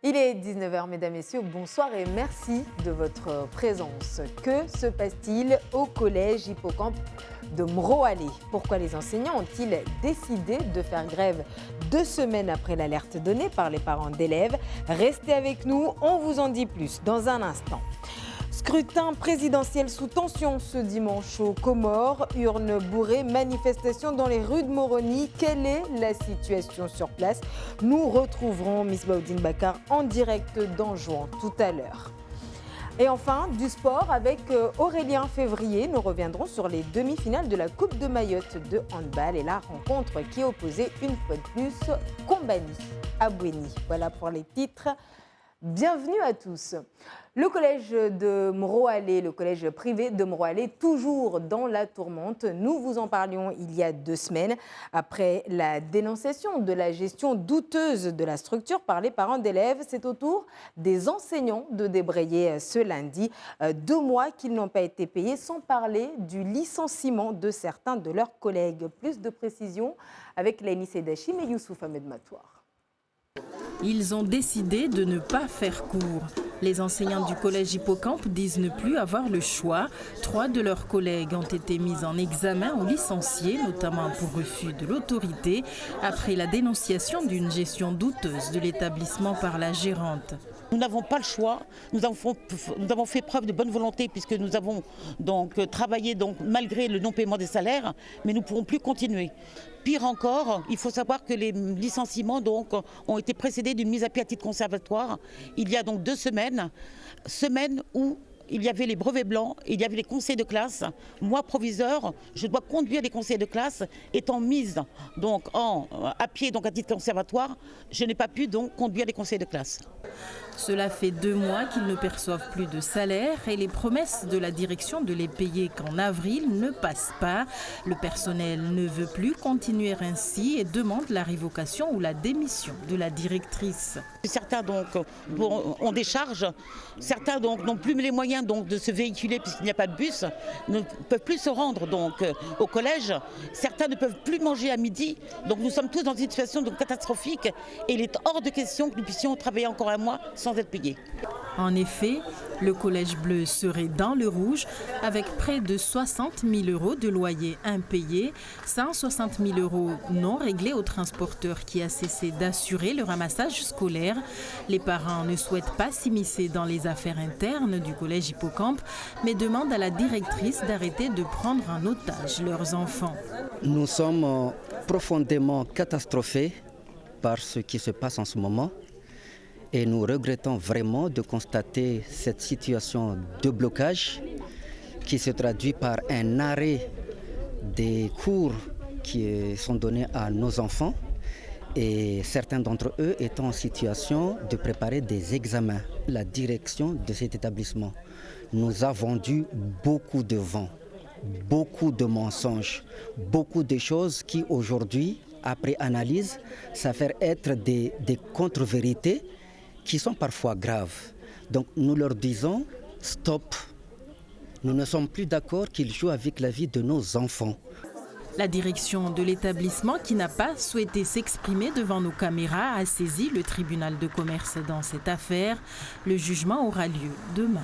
Il est 19h, mesdames, messieurs, bonsoir et merci de votre présence. Que se passe-t-il au collège Hippocampe de Mroalé? Pourquoi les enseignants ont-ils décidé de faire grève 2 semaines après l'alerte donnée par les parents d'élèves? Restez avec nous, on vous en dit plus dans un instant. Scrutin présidentiel sous tension ce dimanche aux Comores, urnes bourrées, manifestations dans les rues de Moroni. Quelle est la situation sur place? Nous retrouverons Miss Baoudine Bakar en direct d'Anjouan tout à l'heure. Et enfin, du sport avec Aurélien Février. Nous reviendrons sur les demi-finales de la Coupe de Mayotte de handball et la rencontre qui opposait une fois de plus Combani à Bouéni. Voilà pour les titres. Bienvenue à tous. Le collège de Mroalé, le collège privé de Mroalé, toujours dans la tourmente. Nous vous en parlions il y a 2 semaines, après la dénonciation de la gestion douteuse de la structure par les parents d'élèves. C'est au tour des enseignants de débrayer ce lundi. 2 mois qu'ils n'ont pas été payés, sans parler du licenciement de certains de leurs collègues. Plus de précisions avec Laini Sedachim et Youssouf Ahmed Matouar. Ils ont décidé de ne pas faire cours. Les enseignants du collège Hippocampe disent ne plus avoir le choix. 3 de leurs collègues ont été mis en examen ou licenciés, notamment pour refus de l'autorité, après la dénonciation d'une gestion douteuse de l'établissement par la gérante. Nous n'avons pas le choix, nous avons fait preuve de bonne volonté puisque nous avons donc travaillé malgré le non-paiement des salaires, mais nous ne pourrons plus continuer. Pire encore, il faut savoir que les licenciements ont été précédés d'une mise à pied à titre conservatoire il y a donc 2 semaines, où il y avait les brevets blancs, il y avait les conseils de classe. Moi, proviseur, je dois conduire les conseils de classe. Étant mise à pied à titre conservatoire, je n'ai pas pu conduire les conseils de classe. Cela fait 2 mois qu'ils ne perçoivent plus de salaire et les promesses de la direction de les payer qu'en avril ne passent pas. Le personnel ne veut plus continuer ainsi et demande la révocation ou la démission de la directrice. Certains ont des charges, certains n'ont plus les moyens de se véhiculer puisqu'il n'y a pas de bus, ne peuvent plus se rendre au collège. Certains ne peuvent plus manger à midi. Donc nous sommes tous dans une situation catastrophique et il est hors de question que nous puissions travailler encore un mois sans être payés. En effet, le collège bleu serait dans le rouge avec près de 60 000 € de loyer impayés, 160 000 € non réglés au transporteur qui a cessé d'assurer le ramassage scolaire. Les parents ne souhaitent pas s'immiscer dans les affaires internes du collège Hippocampe, mais demandent à la directrice d'arrêter de prendre en otage leurs enfants. Nous sommes profondément catastrophés par ce qui se passe en ce moment. Et nous regrettons vraiment de constater cette situation de blocage qui se traduit par un arrêt des cours qui sont donnés à nos enfants et certains d'entre eux étant en situation de préparer des examens. La direction de cet établissement nous a vendu beaucoup de vent, beaucoup de mensonges, beaucoup de choses qui aujourd'hui, après analyse, s'avèrent être des contre-vérités qui sont parfois graves. Donc nous leur disons stop. Nous ne sommes plus d'accord qu'ils jouent avec la vie de nos enfants. La direction de l'établissement, qui n'a pas souhaité s'exprimer devant nos caméras, a saisi le tribunal de commerce dans cette affaire. Le jugement aura lieu demain.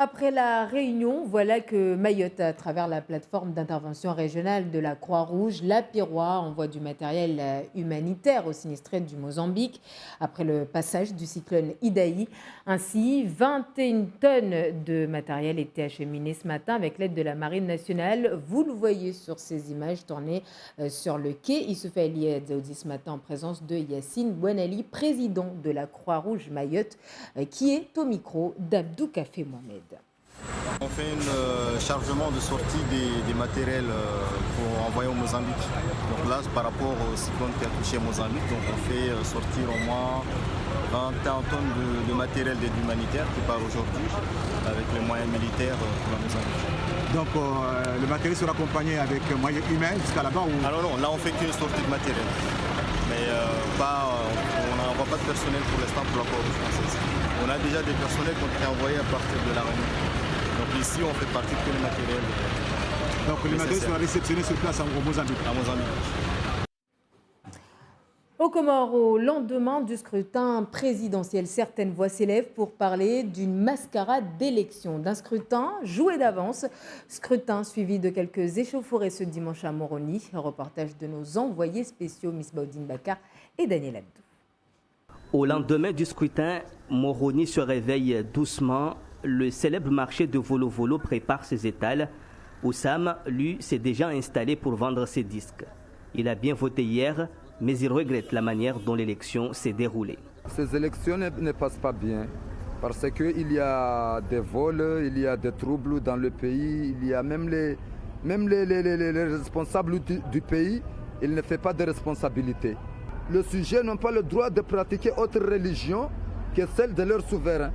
Après la réunion, voilà que Mayotte, à travers la plateforme d'intervention régionale de la Croix-Rouge, la Piroie envoie du matériel humanitaire aux sinistrés du Mozambique après le passage du cyclone Idaï. Ainsi, 21 tonnes de matériel étaient acheminées ce matin avec l'aide de la Marine nationale. Vous le voyez sur ces images tournées sur le quai. Issoufou Ali Adzaoudi ce matin en présence de Yassine Bouanali, président de la Croix-Rouge Mayotte, qui est au micro d'Abdou Kafé Mohamed. On fait un chargement de sortie des matériels pour envoyer au Mozambique. Donc là, par rapport au cyclone qui a touché Mozambique, donc on fait sortir au moins 21 tonnes de matériel d'aide humanitaire qui part aujourd'hui avec les moyens militaires pour la Mozambique. Donc le matériel sera accompagné avec moyens humains jusqu'à là-bas ou... Alors non, là on fait qu'une sortie de matériel. Mais on n'envoie pas de personnel pour l'instant pour la Croix-Rouge française. On a déjà des personnels qui ont été envoyés à partir de la Réunion. Donc ici, on fait partie de tous les matériels. Donc les matériels seront réceptionnés sur place au Mozambique. À Mozambique. Aux Comores, au lendemain du scrutin présidentiel, certaines voix s'élèvent pour parler d'une mascarade d'élection, d'un scrutin joué d'avance. Scrutin suivi de quelques échauffourées ce dimanche à Moroni. Un reportage de nos envoyés spéciaux Misbah Oudine Bakar et Daniel Abdou. Au lendemain du scrutin, Moroni se réveille doucement. Le célèbre marché de Volo-Volo prépare ses étals. Oussam, lui, s'est déjà installé pour vendre ses disques. Il a bien voté hier, mais il regrette la manière dont l'élection s'est déroulée. Ces élections ne passent pas bien parce qu'il y a des vols, il y a des troubles dans le pays, il y a même les responsables du pays, ils ne font pas de responsabilité. Les sujets n'ont pas le droit de pratiquer autre religion que celle de leur souverain.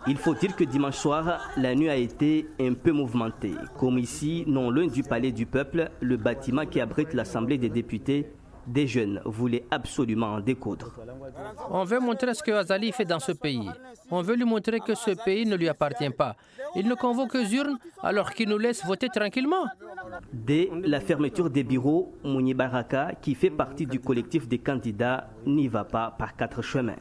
Il faut dire que dimanche soir, la nuit a été un peu mouvementée. Comme ici, non loin du palais du peuple, le bâtiment qui abrite l'Assemblée des députés, des jeunes voulaient absolument en découdre. On veut montrer ce que Azali fait dans ce pays. On veut lui montrer que ce pays ne lui appartient pas. Il ne convoque que urnes alors qu'il nous laisse voter tranquillement. Dès la fermeture des bureaux, Mouni Baraka, qui fait partie du collectif des candidats, n'y va pas par quatre chemins.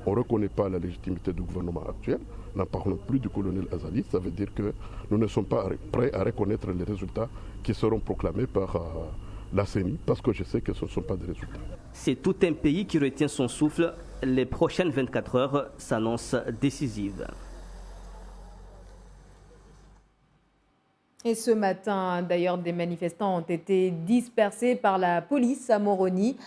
On ne reconnaît pas la légitimité du gouvernement actuel. N'en parlons plus du colonel Azali. Ça veut dire que nous ne sommes pas prêts à reconnaître les résultats qui seront proclamés par la CENI, parce que je sais que ce ne sont pas des résultats. C'est tout un pays qui retient son souffle. Les prochaines 24 heures s'annoncent décisives. Et ce matin, d'ailleurs, des manifestants ont été dispersés par la police à Moroni,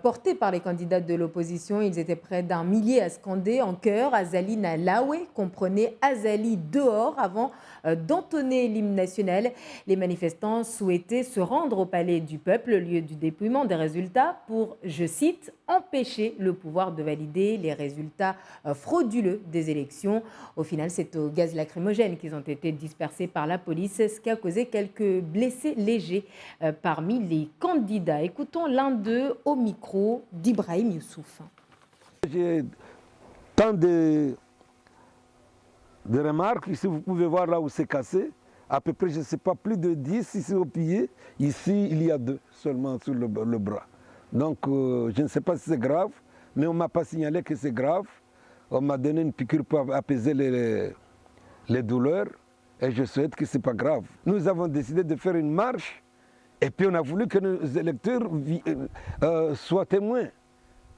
portés par les candidats de l'opposition. Ils étaient près d'un millier à scander en chœur Azali Nalawe, comprenez Azali dehors, avant d'entonner l'hymne national. Les manifestants souhaitaient se rendre au palais du peuple, lieu du dépouillement des résultats, pour, je cite, empêcher le pouvoir de valider les résultats frauduleux des élections. Au final, c'est au gaz lacrymogène qu'ils ont été dispersés par la police, ce qui a causé quelques blessés légers parmi les candidats. Écoutons l'un d'eux au micro d'Ibrahim Youssouf. J'ai tant de remarques. Ici, vous pouvez voir là où c'est cassé. À peu près, je ne sais pas, plus de 10 ici au pied. Ici, il y a 2 seulement sur le bras. Donc, je ne sais pas si c'est grave, mais on ne m'a pas signalé que c'est grave. On m'a donné une piqûre pour apaiser les douleurs et je souhaite que ce n'est pas grave. Nous avons décidé de faire une marche et puis on a voulu que nos électeurs soient témoins.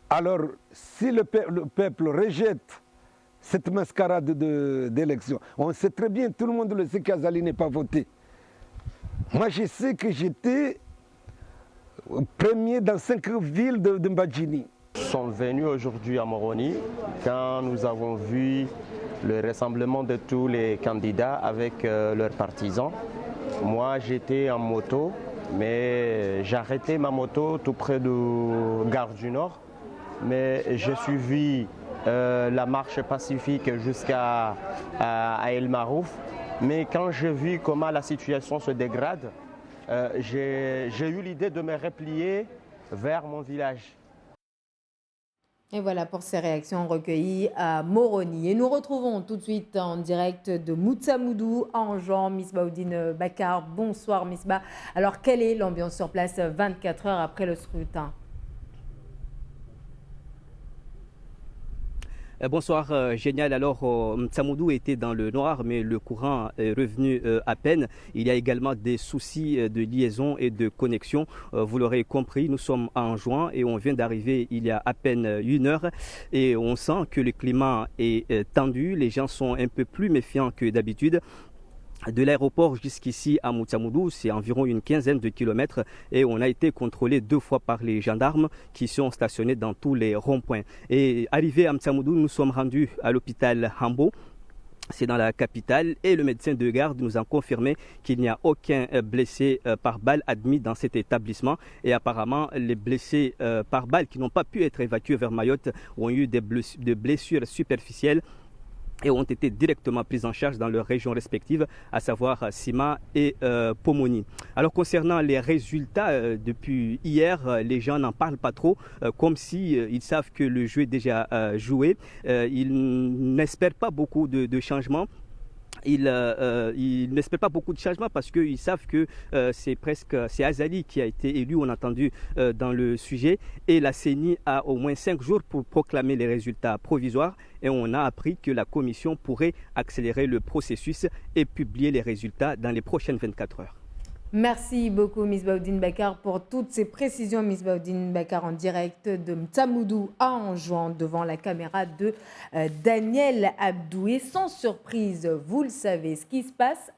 Alors, si le peuple rejette cette mascarade d'élection, on sait très bien, tout le monde le sait qu'Azali n'est pas voté. Moi, je sais que j'étais premier dans 5 villes de Mbadjini. Nous sommes venus aujourd'hui à Moroni quand nous avons vu le rassemblement de tous les candidats avec leurs partisans. Moi, j'étais en moto, mais j'ai arrêté ma moto tout près de Gare du Nord. Mais j'ai suivi la marche pacifique jusqu'à El Marouf. Mais quand j'ai vu comment la situation se dégrade, j'ai eu l'idée de me replier vers mon village. Et voilà pour ces réactions recueillies à Moroni. Et nous retrouvons tout de suite en direct de Moutsamoudou, à Anjan, Misbah Oudine Bakar. Bonsoir Misbah. Alors, quelle est l'ambiance sur place 24 heures après le scrutin ? Bonsoir, génial. Alors, Moutsamoudou était dans le noir, mais le courant est revenu à peine. Il y a également des soucis de liaison et de connexion. Vous l'aurez compris, nous sommes en juin et on vient d'arriver il y a à peine 1 heure. Et on sent que le climat est tendu. Les gens sont un peu plus méfiants que d'habitude. De l'aéroport jusqu'ici à Moutsamoudou, c'est environ une 15aine de kilomètres et on a été contrôlé 2 fois par les gendarmes qui sont stationnés dans tous les ronds-points. Et arrivé à Moutsamoudou, nous sommes rendus à l'hôpital Hambo. C'est dans la capitale et le médecin de garde nous a confirmé qu'il n'y a aucun blessé par balle admis dans cet établissement. Et apparemment, les blessés par balle qui n'ont pas pu être évacués vers Mayotte ont eu des blessures superficielles et ont été directement prises en charge dans leurs régions respectives, à savoir Sima et Pomoni. Alors concernant les résultats, depuis hier, les gens n'en parlent pas trop, comme si ils savent que le jeu est déjà joué. Ils n'espèrent pas beaucoup de changements. ils n'espèrent pas beaucoup de changements parce qu'ils savent que c'est Azali qui a été élu, on a entendu dans le sujet, et la CENI a au moins 5 jours pour proclamer les résultats provisoires, et on a appris que la commission pourrait accélérer le processus et publier les résultats dans les prochaines 24 heures. Merci beaucoup, Misbahoudine Bakar, pour toutes ces précisions. Misbahoudine Bakar en direct de M'Tsamoudou à Anjouan devant la caméra de Daniel Abdou. Et sans surprise, vous le savez, ce qui se passe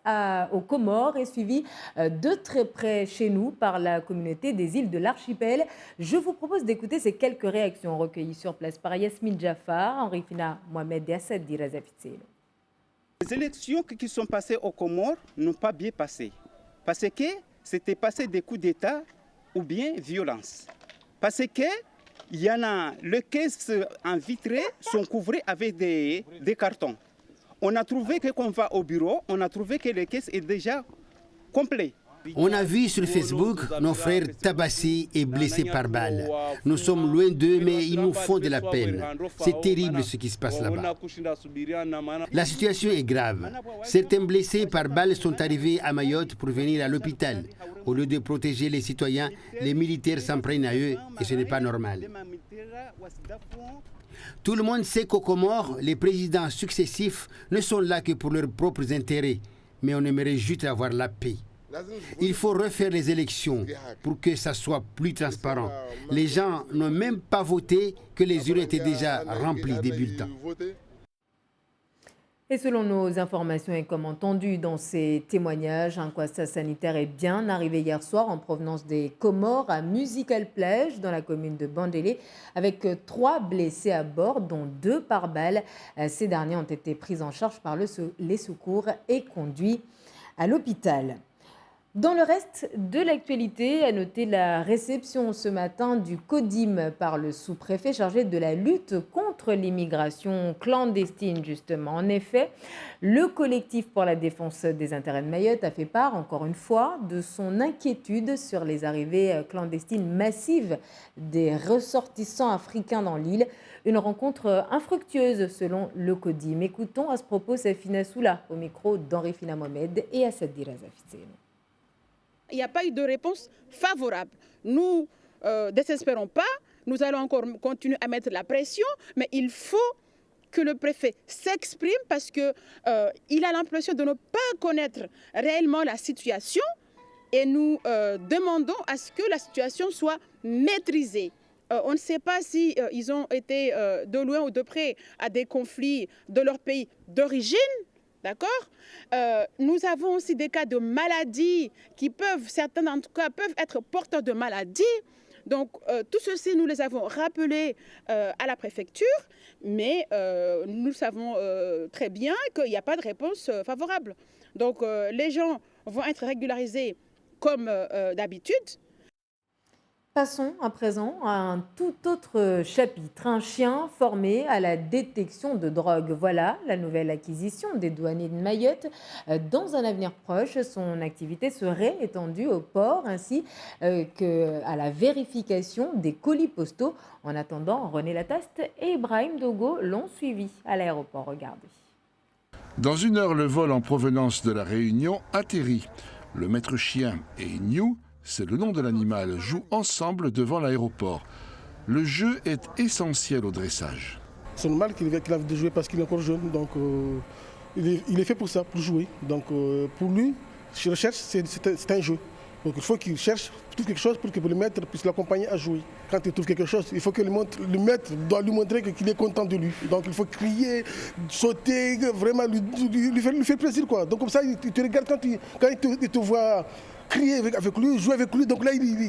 aux Comores est suivi de très près chez nous par la communauté des îles de l'archipel. Je vous propose d'écouter ces quelques réactions recueillies sur place par Yasmine Jaffar, Henri Fina Mohamed et Assad Dirazafitselo. Les élections qui sont passées aux Comores n'ont pas bien passé. Parce que c'était passé des coups d'État ou bien violence. Parce que il y en a, les caisses en vitré sont couvertes avec des cartons. On a trouvé que quand on va au bureau, on a trouvé que les caisses sont déjà complètes. On a vu sur Facebook nos frères tabassés et blessés par balle. Nous sommes loin d'eux, mais ils nous font de la peine. C'est terrible ce qui se passe là-bas. La situation est grave. Certains blessés par balle sont arrivés à Mayotte pour venir à l'hôpital. Au lieu de protéger les citoyens, les militaires s'en prennent à eux et ce n'est pas normal. Tout le monde sait qu'aux Comores, les présidents successifs ne sont là que pour leurs propres intérêts, mais on aimerait juste avoir la paix. Il faut refaire les élections pour que ça soit plus transparent. Les gens n'ont même pas voté que les urnes étaient déjà remplies des bulletins. Et selon nos informations et comme entendu dans ces témoignages, un constat sanitaire est bien arrivé hier soir en provenance des Comores à Musical Plage dans la commune de Bandélé avec 3 blessés à bord dont 2 par balle. Ces derniers ont été pris en charge par les secours et conduits à l'hôpital. Dans le reste de l'actualité, à noter la réception ce matin du CODIM par le sous-préfet chargé de la lutte contre l'immigration clandestine, justement. En effet, le collectif pour la défense des intérêts de Mayotte a fait part, encore une fois, de son inquiétude sur les arrivées clandestines massives des ressortissants africains dans l'île. Une rencontre infructueuse selon le CODIM. Écoutons à ce propos Safina Soula au micro d'Henri Fina Mohamed et Assad Dirazafitselo. Il n'y a pas eu de réponse favorable. Nous ne désespérons pas, nous allons encore continuer à mettre la pression, mais il faut que le préfet s'exprime parce qu'il a l'impression de ne pas connaître réellement la situation et nous demandons à ce que la situation soit maîtrisée. On ne sait pas si ils ont été de loin ou de près à des conflits de leur pays d'origine. D'accord ? Nous avons aussi des cas de maladies qui peuvent, certains en tout cas, peuvent être porteurs de maladies. Donc, tout ceci, nous les avons rappelés à la préfecture, mais nous savons très bien qu'il n'y a pas de réponse favorable. Donc, les gens vont être régularisés comme d'habitude. Passons à présent à un tout autre chapitre. Un chien formé à la détection de drogue. Voilà la nouvelle acquisition des douaniers de Mayotte. Dans un avenir proche, son activité serait étendue au port ainsi qu'à la vérification des colis postaux. En attendant, René Lataste et Ibrahim Dogo l'ont suivi à l'aéroport. Regardez. Dans 1 heure, le vol en provenance de la Réunion atterrit. Le maître chien et New, c'est le nom de l'animal, jouent ensemble devant l'aéroport. Le jeu est essentiel au dressage. C'est normal qu'il ait envie de jouer parce qu'il est encore jeune, donc il est fait pour ça, pour jouer. Donc pour lui, je recherche, c'est un jeu. Donc il faut qu'il cherche, trouve quelque chose pour que le maître puisse l'accompagner à jouer. Quand il trouve quelque chose, il faut que le maître doit lui montrer qu'il est content de lui. Donc il faut crier, sauter, vraiment lui faire plaisir, quoi. Donc comme ça, il te regarde quand il te voit crier avec lui, jouer avec lui, donc là il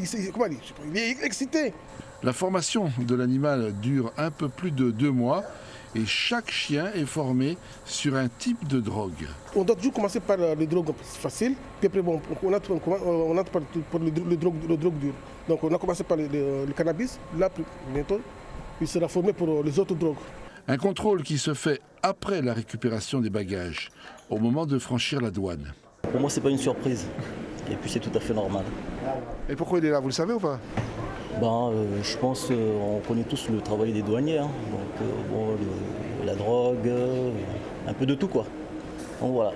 est excité. La formation de l'animal dure un peu plus de 2 mois et chaque chien est formé sur un type de drogue. On doit toujours commencer par les drogues faciles, puis après bon, on entre par le drogue dure. Donc on a commencé par le cannabis, là bientôt il sera formé pour les autres drogues. Un contrôle qui se fait après la récupération des bagages, au moment de franchir la douane. Pour moi, c'est pas une surprise. Et puis c'est tout à fait normal. Et pourquoi il est là, vous le savez ou pas? Je pense qu'on connaît tous le travail des douaniers. Hein. Donc la drogue, un peu de tout quoi. Donc voilà.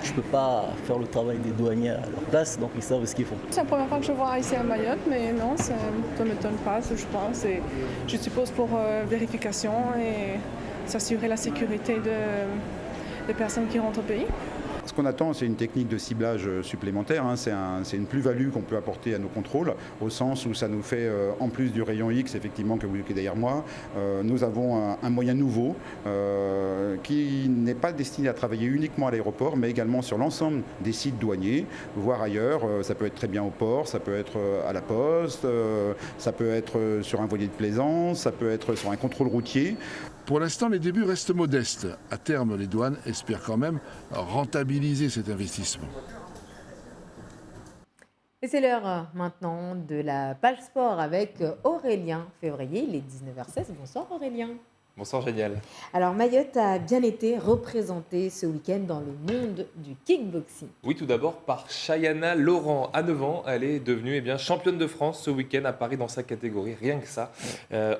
Je ne peux pas faire le travail des douaniers à leur place, donc ils savent ce qu'ils font. C'est la première fois que je vois ici à Mayotte, mais non, ça ne m'étonne pas, je pense. Et je suppose pour vérification et s'assurer la sécurité des personnes qui rentrent au pays. Ce qu'on attend, c'est une technique de ciblage supplémentaire. C'est une plus-value qu'on peut apporter à nos contrôles, au sens où ça nous fait, en plus du rayon X, effectivement, que vous avez derrière moi, nous avons un moyen nouveau qui n'est pas destiné à travailler uniquement à l'aéroport, mais également sur l'ensemble des sites douaniers, voire ailleurs. Ça peut être très bien au port, ça peut être à la poste, ça peut être sur un voilier de plaisance, ça peut être sur un contrôle routier. Pour l'instant, les débuts restent modestes. À terme, les douanes espèrent quand même rentabiliser cet investissement. Et c'est l'heure maintenant de la page sport avec Aurélien Février. Il est 19h16. Bonsoir Aurélien. Bonsoir Génial. Alors Mayotte a bien été représentée ce week-end dans le monde du kickboxing. Oui, tout d'abord par Chayana Laurent. À 9 ans, elle est devenue championne de France ce week-end à Paris dans sa catégorie, rien que ça.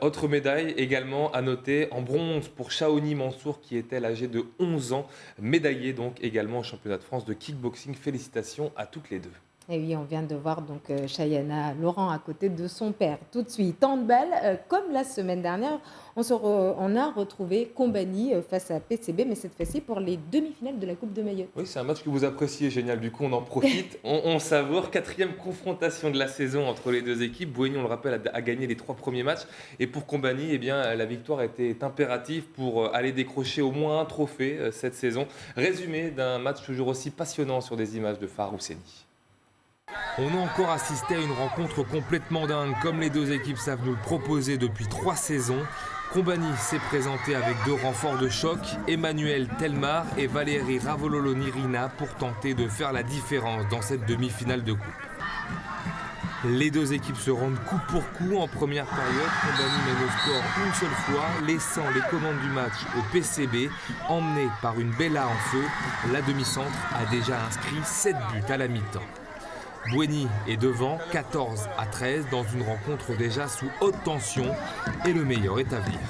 Autre médaille également à noter en bronze pour Shaoni Mansour qui est âgée de 11 ans, médaillée donc également au championnat de France de kickboxing. Félicitations à toutes les deux. Et oui, on vient de voir donc Chayana Laurent à côté de son père. Tout de suite, handball, comme la semaine dernière, on a retrouvé Combani face à PCB, mais cette fois-ci pour les demi-finales de la Coupe de Mayotte. Oui, c'est un match que vous appréciez, Génial. Du coup, on en profite. on savoure. 4e confrontation de la saison entre les deux équipes. Bouéni, on le rappelle, a gagné les 3 premiers matchs. Et pour Combani, la victoire était impérative pour aller décrocher au moins un trophée cette saison. Résumé d'un match toujours aussi passionnant sur des images de Farah Housseni. On a encore assisté à une rencontre complètement dingue, comme les deux équipes savent nous le proposer depuis 3 saisons. Combani s'est présenté avec 2 renforts de choc, Emmanuel Telmar et Valérie Ravololo-Nirina, pour tenter de faire la différence dans cette demi-finale de coupe. Les deux équipes se rendent coup pour coup en première période. Combani mène au score une seule fois, laissant les commandes du match au PCB. Emmené par une Bella en feu, la demi-centre a déjà inscrit 7 buts à la mi-temps. Bouéni est devant 14-13 dans une rencontre déjà sous haute tension et le meilleur est à venir.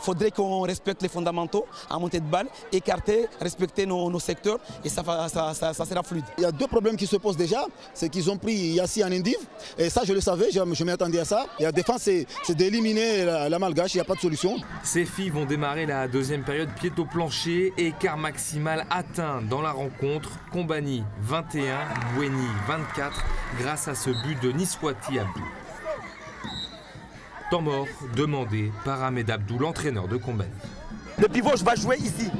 Il faudrait qu'on respecte les fondamentaux à montée de balle, écarter, respecter nos secteurs et ça sera fluide. Il y a 2 problèmes qui se posent déjà, c'est qu'ils ont pris Yassi en indiv et ça je le savais, je m'attendais à ça. Et la défense c'est d'éliminer la malgache, il n'y a pas de solution. Ces filles vont démarrer la deuxième période pied au plancher, écart maximal atteint dans la rencontre. Combani 21, Bouéni 24 grâce à ce but de Niswati Abdou. Temps mort demandé par Ahmed Abdou, l'entraîneur de Combani. Le pivot va jouer ici.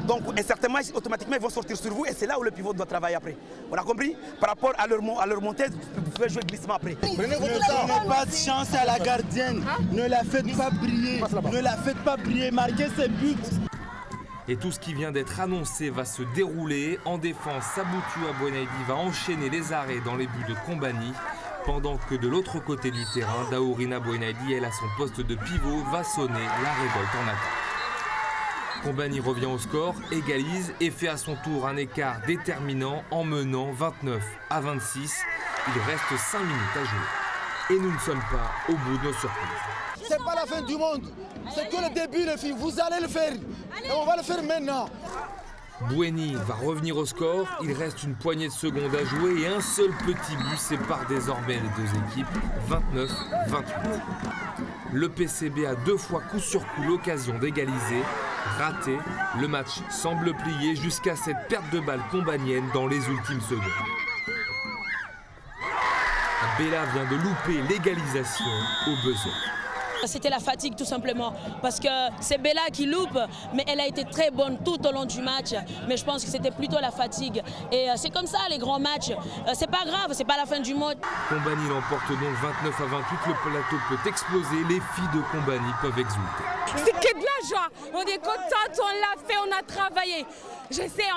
Donc certainement, automatiquement, ils vont sortir sur vous et c'est là où le pivot doit travailler après. On a compris? Par rapport à leur montée, vous pouvez jouer glissement après. Prenez votre temps. Ne donnez pas de chance à la gardienne. Ne la faites pas briller. Ne la faites pas briller. Marquez ses buts. Et tout ce qui vient d'être annoncé va se dérouler. En défense, Saboutou Abouenaidi va enchaîner les arrêts dans les buts de Combani. Pendant que de l'autre côté du terrain, Daourina Bouenaidi, elle à son poste de pivot, va sonner la révolte en attaque. Combani revient au score, égalise et fait à son tour un écart déterminant en menant 29-26. Il reste 5 minutes à jouer. Et nous ne sommes pas au bout de nos surprises. C'est pas la fin du monde, c'est que le début les filles, vous allez le faire. Et on va le faire maintenant. Bouéni va revenir au score, il reste une poignée de secondes à jouer et un seul petit but sépare désormais les deux équipes, 29-28. Le PCB a 2 fois coup sur coup l'occasion d'égaliser, raté, le match semble plier jusqu'à cette perte de balle combanienne dans les ultimes secondes. Bella vient de louper l'égalisation au buzzer. C'était la fatigue tout simplement, parce que c'est Bella qui loupe, mais elle a été très bonne tout au long du match. Mais je pense que c'était plutôt la fatigue. Et c'est comme ça les grands matchs, c'est pas grave, c'est pas la fin du monde. Combani l'emporte donc 29-28, le plateau peut exploser, les filles de Combani peuvent exulter. C'est que de la joie, on est contente, on l'a fait, on a travaillé. Je sais,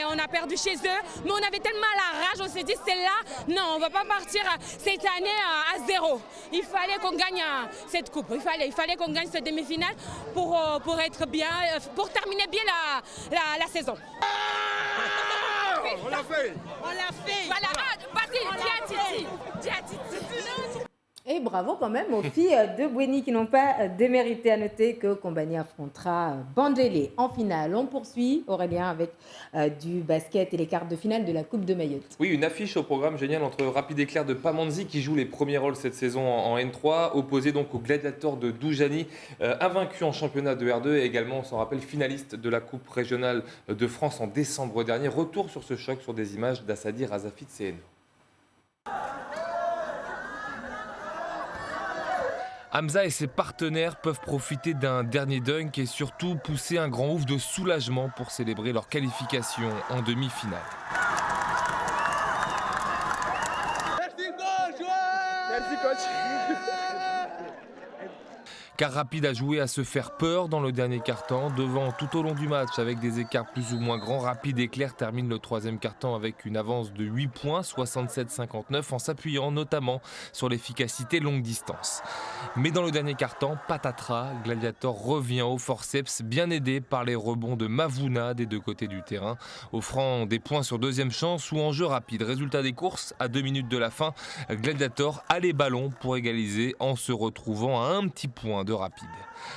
on a perdu chez eux, mais on avait tellement la rage, on s'est dit c'est là, non, on ne va pas partir cette année à 0. Il fallait qu'on gagne cette coupe, il fallait qu'on gagne cette demi-finale pour être bien, pour terminer bien la saison. On l'a fait. On l'a fait. Voilà, vas-y, dis à Titi. Et bravo quand même aux filles de Bouéni qui n'ont pas démérité. À noter que Kombani affrontera Bandélé en finale. On poursuit, Aurélien, avec du basket et les quarts de finale de la Coupe de Mayotte. Oui, une affiche au programme génial entre Rapid Éclair de Pamandzi qui joue les premiers rôles cette saison en N3, opposé donc aux Gladiators de Doujani, invaincu en championnat de R2 et également, on s'en rappelle, finaliste de la Coupe régionale de France en décembre dernier. Retour sur ce choc sur des images d'Assadi Razafit CN. Hamza et ses partenaires peuvent profiter d'un dernier dunk et surtout pousser un grand ouf de soulagement pour célébrer leur qualification en demi-finale. Merci coach. Car Rapid a joué à se faire peur dans le dernier quart-temps, devant tout au long du match avec des écarts plus ou moins grands. Rapid Éclair termine le troisième quart-temps avec une avance de 8 points, 67-59, en s'appuyant notamment sur l'efficacité longue distance. Mais dans le dernier quart-temps, patatras, Gladiator revient au forceps, bien aidé par les rebonds de Mavouna des deux côtés du terrain, offrant des points sur deuxième chance ou en jeu rapide. Résultat des courses, à 2 minutes de la fin, Gladiator a les ballons pour égaliser en se retrouvant à un petit point de Rapid.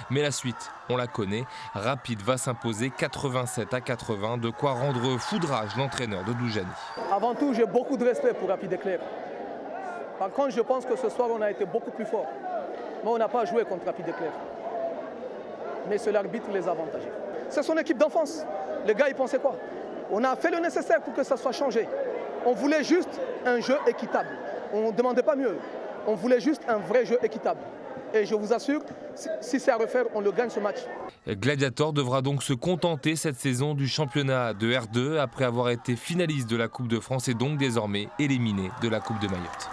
Mais la suite, on la connaît, Rapid va s'imposer 87-80, de quoi rendre foudrage l'entraîneur de Doujani. Avant tout, j'ai beaucoup de respect pour Rapid Éclair. Par contre, je pense que ce soir, on a été beaucoup plus fort. Mais on n'a pas joué contre Rapid Éclair. Mais c'est l'arbitre les avantages. C'est son équipe d'enfance. Les gars, ils pensaient quoi? On a fait le nécessaire pour que ça soit changé. On voulait juste un jeu équitable. On ne demandait pas mieux. On voulait juste un vrai jeu équitable. Et je vous assure, si c'est à refaire, on le gagne ce match. Gladiator devra donc se contenter cette saison du championnat de R2 après avoir été finaliste de la Coupe de France et donc désormais éliminé de la Coupe de Mayotte.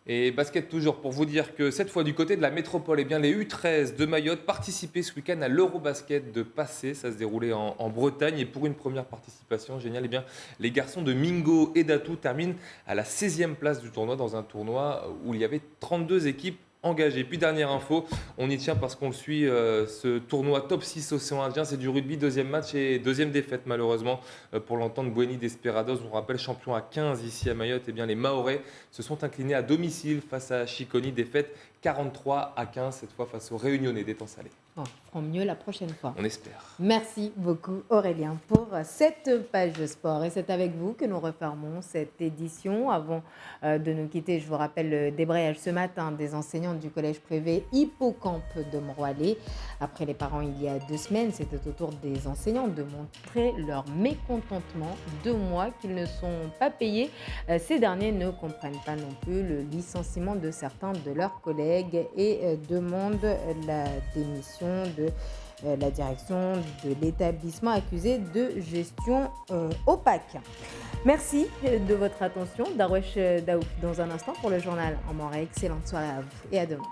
Et basket toujours pour vous dire que cette fois du côté de la métropole, eh bien les U13 de Mayotte participaient ce week-end à l'Eurobasket de Passé. Ça se déroulait en Bretagne et pour une première participation géniale, eh bien, les garçons de Mingo et Datou terminent à la 16e place du tournoi dans un tournoi où il y avait 32 équipes engagé. Puis dernière info, on y tient parce qu'on le suit, ce tournoi top 6 Océan Indien, c'est du rugby, deuxième match et deuxième défaite malheureusement pour l'entente Bouéni Desperados. On rappelle champion à 15 ici à Mayotte, et bien les Mahorais se sont inclinés à domicile face à Chiconi, défaite 43-15 cette fois face aux Réunionnais d'Étang Salé. Bon, ils feront mieux la prochaine fois. On espère. Merci beaucoup Aurélien pour cette page de sport. Et c'est avec vous que nous refermons cette édition. Avant de nous quitter, je vous rappelle le débrayage ce matin des enseignants du collège privé Hippocampe de Moroalé. Après les parents il y a 2 semaines, c'était au tour des enseignants de montrer leur mécontentement. 2 mois qu'ils ne sont pas payés. Ces derniers ne comprennent pas non plus le licenciement de certains de leurs collègues et demandent la démission de la direction de l'établissement accusé de gestion opaque. Merci de votre attention. Darwesh Daouf dans un instant pour le journal en Morée. Excellente soirée à vous et à demain.